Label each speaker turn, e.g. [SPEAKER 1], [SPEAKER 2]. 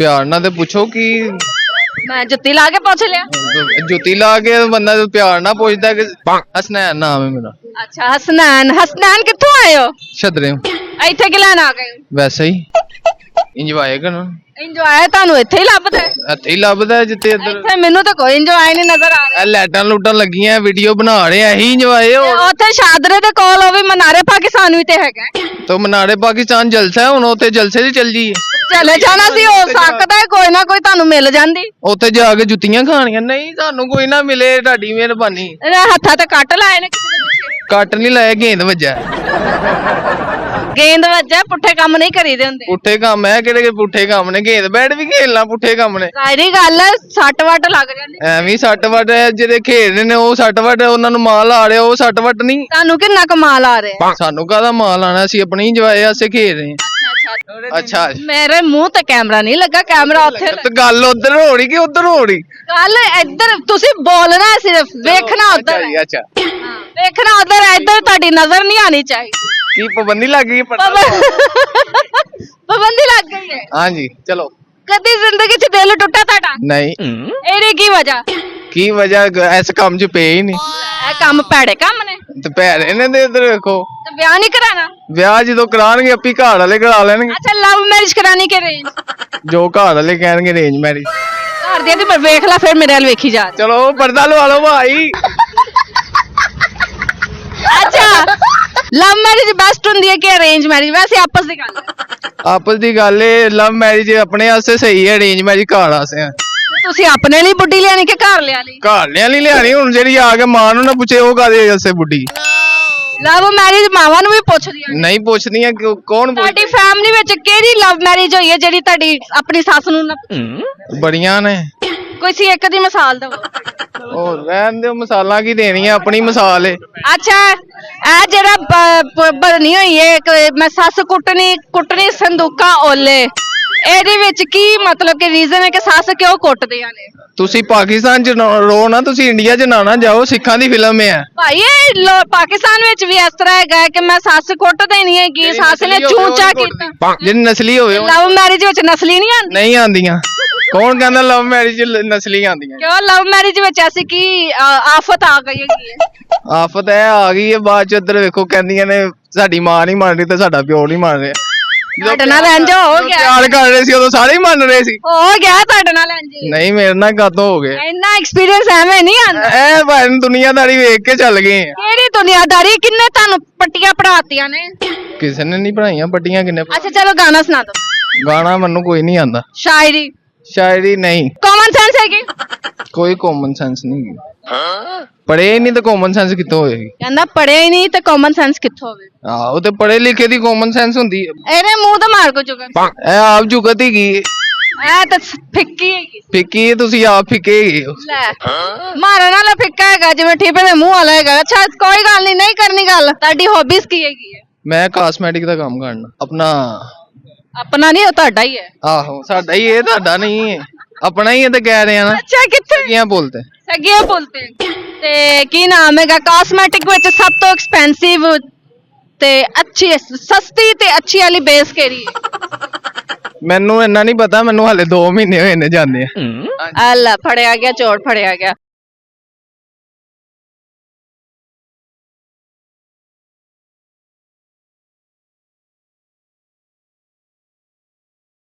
[SPEAKER 1] प्यार ना ते पूछो कि
[SPEAKER 2] मैं जुत्ती ला के पूछ लिया।
[SPEAKER 1] जुती ला के बंदा तो प्यार ना पूछता कि हसनैन नाम है मेरा।
[SPEAKER 2] अच्छा हसनैन, हसनैन कित्थों आए हो?
[SPEAKER 1] छदरे
[SPEAKER 2] ਇੱਥੇ ਕਿ ਲੈਣ ਆ ਗਏ ਹੋ?
[SPEAKER 1] वैसे ही इंजॉय करना
[SPEAKER 2] ਇੰਜੋਏ ਤੁਹਾਨੂੰ ਇੱਥੇ ਹੀ ਲੱਭਦਾ ਹੈ?
[SPEAKER 1] ਇੱਥੇ ਹੀ ਲੱਭਦਾ ਹੈ ਜਿੱਥੇ ਇੱਧਰ
[SPEAKER 2] ਇੱਥੇ ਮੈਨੂੰ ਤਾਂ ਕੋਈ ਇੰਜੋਏ ਨਹੀਂ ਨਜ਼ਰ ਆ ਰਿਹਾ।
[SPEAKER 1] ਇਹ ਲਾਈਟਾਂ ਲੂਟਾਂ ਲੱਗੀਆਂ ਵੀਡੀਓ ਬਣਾ ਰਹੇ ਆ ਇਹੀ ਇੰਜੋਏ ਹੋ।
[SPEAKER 2] ਉੱਥੇ ਸ਼ਾਦਰੇ ਦੇ ਕੋਲ ਉਹ ਵੀ ਮਨਾਰੇ ਪਾਕਿਸਤਾਨ ਵੀ ਤੇ ਹੈਗਾ।
[SPEAKER 1] तो मनारे पाकिस्तान जलसा है ਹੁਣ ਉੱਥੇ ਜਲਸੇ 'ਚ ਚੱਲ ਜੀ
[SPEAKER 2] ਚਲੇ ਜਾਣਾ ਸੀ, ਹੋ ਸਕਦਾ ਹੈ ਕੋਈ ਨਾ ਕੋਈ ਤੁਹਾਨੂੰ ਮਿਲ ਜਾਂਦੀ।
[SPEAKER 1] ਉੱਥੇ ਜਾ ਕੇ ਜੁੱਤੀਆਂ ਖਾਣੀਆਂ ਨਹੀਂ ਤੁਹਾਨੂੰ ਕੋਈ ਨਾ ਮਿਲੇ ਤੁਹਾਡੀ ਮਿਹਰਬਾਨੀ।
[SPEAKER 2] ਇਹਦੇ ਹੱਥਾਂ ਤੇ ਕੱਟ ਲਾਏ ਨੇ ਕਿਸੇ ਦੇ ਪਿੱਛੇ।
[SPEAKER 1] ਕੱਟ ਨਹੀਂ ਲਾਇਆ ਗੇਂਦ ਵੱਜਾ
[SPEAKER 2] ਗੇਂਦ ਵੱਜਾ, ਪੁੱਠੇ ਕੰਮ ਨਹੀਂ ਕਰੀਦੇ ਹੁੰਦੇ।
[SPEAKER 1] ਪੁੱਠੇ ਕੰਮ ਹੈ ਕਿਹੜੇ ਪੁੱਠੇ ਕੰਮ ਨੇ ਗੇਂਦ ਬੈਟ ਵੀ ਖੇਲਣਾ ਪੁੱਠੇ ਕੰਮ ਨੇ।
[SPEAKER 2] ਸਾਰੀ ਗੱਲ ਹੈ, ਸੱਟ ਵੱਟ ਲੱਗ ਜਾਂਦੀ।
[SPEAKER 1] ਐਵੇਂ ਸੱਟ ਵੱਟ ਜਿਹੜੇ ਖੇਡਦੇ ਨੇ ਉਹ ਸੱਟ ਵੱਟ ਉਹਨਾਂ ਨੂੰ ਮਾਲ ਆ ਰਿਹਾ ਉਹ ਸੱਟ ਵੱਟ ਨਹੀਂ।
[SPEAKER 2] ਤੁਹਾਨੂੰ ਕਿੰਨਾ ਕਮਾਲ ਆ ਰਿਹਾ?
[SPEAKER 1] ਸਾਨੂੰ ਕਾਹਦਾ ਮਾਲ ਆਣਾ ਸੀ ਆਪਣੀ ਇੰਜੋਏ ਵਾਸਤੇ ਖੇਡ ਰਹੇ ਹਾਂ। ਅੱਛਾ
[SPEAKER 2] ਮੇਰੇ ਮੂੰਹ ਤੇ ਕੈਮਰਾ ਨਹੀਂ ਲੱਗਾ, ਕੈਮਰਾ ਉੱਥੇ
[SPEAKER 1] ਤੇ ਗੱਲ ਉਧਰ ਹੋ ਰਹੀ ਕਿ ਉਧਰ ਹੋ ਰਹੀ?
[SPEAKER 2] ਗੱਲ ਇੱਧਰ ਤੁਸੀਂ ਬੋਲਣਾ ਸਿਰਫ, ਵੇਖਣਾ ਉੱਧਰ ਹੈ।
[SPEAKER 1] ਅੱਛਾ
[SPEAKER 2] ਵੇਖਣਾ ਉੱਧਰ ਹੈ, ਇੱਧਰ ਤੁਹਾਡੀ ਨਜ਼ਰ ਨਹੀਂ ਆਣੀ ਚਾਹੀਦੀ।
[SPEAKER 1] ਕੀ ਪਾਬੰਦੀ ਲੱਗ ਗਈ ਪਤਾ
[SPEAKER 2] ਪਾਬੰਦੀ ਲੱਗ ਗਈ ਹੈ।
[SPEAKER 1] ਹਾਂਜੀ ਚਲੋ।
[SPEAKER 2] ਕਦੀ ਜ਼ਿੰਦਗੀ 'ਚ ਦਿਲ ਟੁੱਟਾ ਤੁਹਾਡਾ?
[SPEAKER 1] ਨਹੀਂ।
[SPEAKER 2] ਇਹਦੀ ਕੀ ਵਜ੍ਹਾ?
[SPEAKER 1] ਕੀ ਵਜ੍ਹਾ ਇਸ ਕੰਮ 'ਚ ਪਏ ਹੀ ਨਹੀਂ।
[SPEAKER 2] ਇਹ ਕੰਮ ਭੈੜੇ ਕੰਮ ਨੇ
[SPEAKER 1] ਤੇ ਭੈੜੇ ਨੇ ਤੇ ਇੱਧਰ ਵੇਖੋ
[SPEAKER 2] ਤੇ ਵਿਆਹ ਨਹੀਂ ਕਰਾਣਾ।
[SPEAKER 1] ਵਿਆਹ ਜਦੋਂ ਕਰਾਣਗੇ ਆਪੀ ਘਰ ਵਾਲੇ ਕਰਾ ਲੈਣਗੇ।
[SPEAKER 2] ਅੱਛਾ ਲਵ ਮੈਰਿਜ ਕਰਾਣੀ ਕਿ ਅਰੇਂਜ?
[SPEAKER 1] ਜੋ ਘਰ ਵਾਲੇ ਕਹਿਣਗੇ ਅਰੇਂਜ ਮੈਰਿਜ।
[SPEAKER 2] ਘਰ ਦੇ ਤੇ ਵੇਖ ਲੈ ਫਿਰ ਮੇਰੇ ਵੱਲ ਵੇਖੀ ਜਾ।
[SPEAKER 1] ਚਲੋ ਪਰਦਾ ਲਵਾ ਲਓ ਭਾਈ।
[SPEAKER 2] ਅੱਛਾ ਲਵ ਮੈਰਿਜ ਬੈਸਟ ਹੁੰਦੀ ਹੈ ਕਿ ਅਰੇਂਜ ਮੈਰਿਜ? ਵੈਸੇ ਆਪਸ ਦੀ ਗੱਲ ਹੈ।
[SPEAKER 1] ਆਪਸ ਦੀ ਗੱਲ ਏ ਲਵ ਮੈਰਿਜ ਆਪਣੇ ਵਾਸਤੇ ਸਹੀ ਹੈ ਅਰੇਂਜ ਮੈਰਿਜ ਘਰ ਵਾਸਤੇ ਆ।
[SPEAKER 2] ਤੁਸੀਂ ਆਪਣੇ ਲਈ ਬੁੱਢੀ ਲਿਆਣੀ ਕਿ ਘਰ ਲਿਆਣੀ?
[SPEAKER 1] ਘਰ ਲਿਆਂ ਨਹੀਂ ਲਿਆਣੀ ਹੁਣ ਜਿਹੜੀ ਆ ਕੇ ਮਾਂ ਨੂੰ ਨਾ ਪੁੱਛੇ ਉਹ ਕਾਦੇ ਵਾਸਤੇ ਬੁੱਢੀ।
[SPEAKER 2] ਲਵ ਮੈਰਿਜ ਮਾਵਾਂ ਨੂੰ ਵੀ ਪੁੱਛਦੀਆਂ
[SPEAKER 1] ਨਹੀਂ ਪੁੱਛਦੀਆਂ ਕੌਣ
[SPEAKER 2] ਤੁਹਾਡੀ ਫੈਮਿਲੀ ਵਿੱਚ ਕਿਹੜੀ ਲਵ ਮੈਰਿਜ ਹੋਈ ਹੈ ਜਿਹੜੀ ਤੁਹਾਡੀ ਆਪਣੀ ਸੱਸ ਨੂੰ ਨਾ?
[SPEAKER 1] ਬੜੀਆਂ ਨੇ।
[SPEAKER 2] ਕੋਈ ਸੀ ਇੱਕ ਦੀ ਮਿਸਾਲ ਦਿਓ।
[SPEAKER 1] ਉਹ ਰਹਿਣ ਦਿਓ ਮਸਾਲਾ ਕੀ ਦੇਣੀਆਂ ਆਪਣੀ ਮਿਸਾਲ ਏ।
[SPEAKER 2] ਅੱਛਾ ਇਹ ਜਿਹੜਾ ਬਣੀ ਹੋਈ ਹੈ ਮੈਂ ਸੱਸ ਕੁੱਟਣੀ ਸੰਦੂਕਾ ਓਲੇ, ਇਹਦੇ ਵਿੱਚ ਕੀ ਮਤਲਬ ਕਿ ਰੀਜ਼ਨ ਹੈ ਕਿ ਸੱਸ ਕਿਉਂ ਕੁੱਟਦੀਆਂ ਨੇ?
[SPEAKER 1] ਤੁਸੀਂ ਪਾਕਿਸਤਾਨ 'ਚ ਰੋ ਨਾ ਤੁਸੀਂ ਇੰਡੀਆ 'ਚ ਨਾ ਜਾਓ ਸਿੱਖਾਂ ਦੀ ਫਿਲਮ ਹੈ
[SPEAKER 2] ਭਾਈ ਇਹ ਪਾਕਿਸਤਾਨ ਵਿੱਚ ਵੀ ਇਸ ਤਰ੍ਹਾਂ ਹੈਗਾ ਕਿ ਮੈਂ ਸੱਸ ਕੁੱਟ ਦੇਣੀ ਹੈਗੀ, ਸੱਸ ਨੇ ਚੂਚਾ ਕੀਤਾ।
[SPEAKER 1] ਜਿਹੜੀ ਨਸਲੀ ਹੋਵੇ
[SPEAKER 2] ਲਵ ਮੈਰਿਜ ਵਿੱਚ ਨਸਲੀ ਨਹੀਂ ਆਉਂਦੀ?
[SPEAKER 1] ਨਹੀਂ ਆਉਂਦੀਆਂ। ਕੌਣ ਕਹਿੰਦਾ ਲਵ ਮੈਰਿਜ ਨਸਲੀ ਆਉਂਦੀਆਂ?
[SPEAKER 2] ਕਿਉਂ ਲਵ ਮੈਰਿਜ ਵਿੱਚ ਐਸੀ ਕੀ ਆਫਤ ਆ ਗਈ ਹੈਗੀ ਹੈ?
[SPEAKER 1] ਆਫਤ ਹੈ ਆ ਗਈ ਹੈ ਬਾਅਦ 'ਚ ਇੱਧਰ ਵੇਖੋ ਕਹਿੰਦੀਆਂ ਨੇ ਸਾਡੀ ਮਾਂ ਨਹੀਂ ਮੰਨ ਰਹੀ ਤੇ ਸਾਡਾ ਪਿਓ ਨਹੀਂ ਮੰਨ ਰਿਹਾ।
[SPEAKER 2] ਤੁਹਾਡੇ ਨਾਲ ਇੰਜ ਹੋ ਗਿਆ?
[SPEAKER 1] ਪਿਆਰ ਕਰ ਰਹੇ ਸੀ ਉਦੋਂ ਸਾਰੇ ਹੀ ਮੰਨ ਰਹੇ ਸੀ।
[SPEAKER 2] ਹੋ ਗਿਆ ਤੁਹਾਡੇ ਨਾਲ ਇੰਜ?
[SPEAKER 1] ਨਹੀਂ ਮੇਰੇ ਨਾਲ ਕਦੋਂ ਹੋ ਗਏ?
[SPEAKER 2] ਇੰਨਾ ਐਕਸਪੀਰੀਅੰਸ ਐਵੇਂ ਨਹੀਂ ਆਉਂਦਾ।
[SPEAKER 1] ਐ ਭਾਈ ਦੁਨੀਆਦਾਰੀ ਵੇਖ ਕੇ ਚੱਲ ਗਏ ਆ।
[SPEAKER 2] ਕਿਹੜੀ ਦੁਨੀਆਦਾਰੀ? ਕਿੰਨੇ ਤੁਹਾਨੂੰ ਪੱਟੀਆਂ ਪੜਾਤੀਆਂ ਨੇ?
[SPEAKER 1] ਕਿਸੇ ਨੇ ਨਹੀਂ ਪੜਾਈਆਂ ਪੱਟੀਆਂ ਕਿੰਨੇ।
[SPEAKER 2] ਅੱਛਾ ਚਲੋ ਗਾਣਾ ਸੁਣਾ ਦਿਓ।
[SPEAKER 1] ਗਾਣਾ ਮੈਨੂੰ ਕੋਈ ਨਹੀਂ ਆਂਦਾ।
[SPEAKER 2] ਸ਼ਾਇਰੀ?
[SPEAKER 1] ਸ਼ਾਇਰੀ ਨਹੀਂ।
[SPEAKER 2] ਕਾਮਨ ਸੈਂਸ ਹੈਗੀ?
[SPEAKER 1] ਕੋਈ ਕਾਮਨ ਸੈਂਸ ਨਹੀਂ। ਪੜ੍ਹੇ ਨਹੀਂ ਤਾਂ ਕਾਮਨ ਸੈਂਸ ਕਿੱਥੋਂ ਹੋਏਗੀ?
[SPEAKER 2] ਕਹਿੰਦਾ ਪੜਿਆ ਹੀ ਨਹੀਂ ਤੇ ਕਾਮਨ ਸੈਂਸ ਕਿੱਥੋਂ ਹੋਵੇ?
[SPEAKER 1] ਆਹੋ ਤੇ ਪੜ੍ਹੇ ਲਿਖੇ ਦੀ ਕਾਮਨ ਸੈਂਸ ਹੁੰਦੀ ਹੈ।
[SPEAKER 2] ਇਹਨੇ ਮੂੰਹ ਤੇ ਮਾਰ ਕੋ ਚੁੱਕਾ।
[SPEAKER 1] ਇਹ ਆਪ ਜੁਗਤ ਹੀ ਗਈ
[SPEAKER 2] ਇਹ ਤਾਂ ਫਿੱਕੀ ਹੈਗੀ।
[SPEAKER 1] ਫਿੱਕੀ ਹੈ ਤੁਸੀਂ ਆਪ ਫਿੱਕੇ ਹੈਗੇ ਹੋ।
[SPEAKER 2] ਲੈ ਮਾਰਨ ਵਾਲਾ ਫਿੱਕਾ ਹੈਗਾ ਜਿਵੇਂ ਠੀਪੇ ਦੇ ਮੂੰਹ ਵਾਲਾ ਹੈਗਾ। ਅੱਛਾ ਕੋਈ ਗੱਲ ਨਹੀਂ ਕਰਨੀ ਗੱਲ। ਤੁਹਾਡੀ ਹੌਬੀਜ਼ ਕੀ ਹੈਗੀ ਹੈ?
[SPEAKER 1] ਮੈਂ ਕਾਸਮੈਟਿਕ ਦਾ ਕੰਮ ਕਰਨਾ
[SPEAKER 2] ਆਪਣਾ ਨਹੀਂ ਉਹ ਤੁਹਾਡਾ ਹੀ ਹੈ।
[SPEAKER 1] ਆਹੋ ਸਾਡਾ ਹੀ ਇਹ ਤੁਹਾਡਾ ਨਹੀਂ ਹੈ ਆਪਣਾ ਹੀ ਹੈ ਤੇ ਕਹਿ ਰਹੇ ਆ ਨਾ।
[SPEAKER 2] ਅੱਛਾ ਕਿੱਥੇ
[SPEAKER 1] ਕੀ ਬੋਲਦੇ
[SPEAKER 2] ਸਗੀਆਂ ਬੋਲਤੇ ਤੇ ਕੀ ਨਾਮ ਹੈਗਾ? ਕਾਸਮੈਟਿਕ ਵਿੱਚ ਸਭ ਤੋਂ ਐਕਸਪੈਂਸਿਵ ਤੇ ਅੱਛੀ ਸਸਤੀ ਤੇ ਅੱਛੀ ਵਾਲੀ ਬੇਸ ਕਿਹੜੀ ਹੈ?
[SPEAKER 1] ਮੈਨੂੰ ਇੰਨਾ ਨਹੀਂ ਪਤਾ ਮੈਨੂੰ ਹਾਲੇ 2 ਮਹੀਨੇ ਹੋਏ ਨੇ ਜਾਂਦੇ ਆ।
[SPEAKER 2] ਅੱਲਾ ਫੜਿਆ ਗਿਆ ਚੋਰ ਫੜਿਆ ਗਿਆ।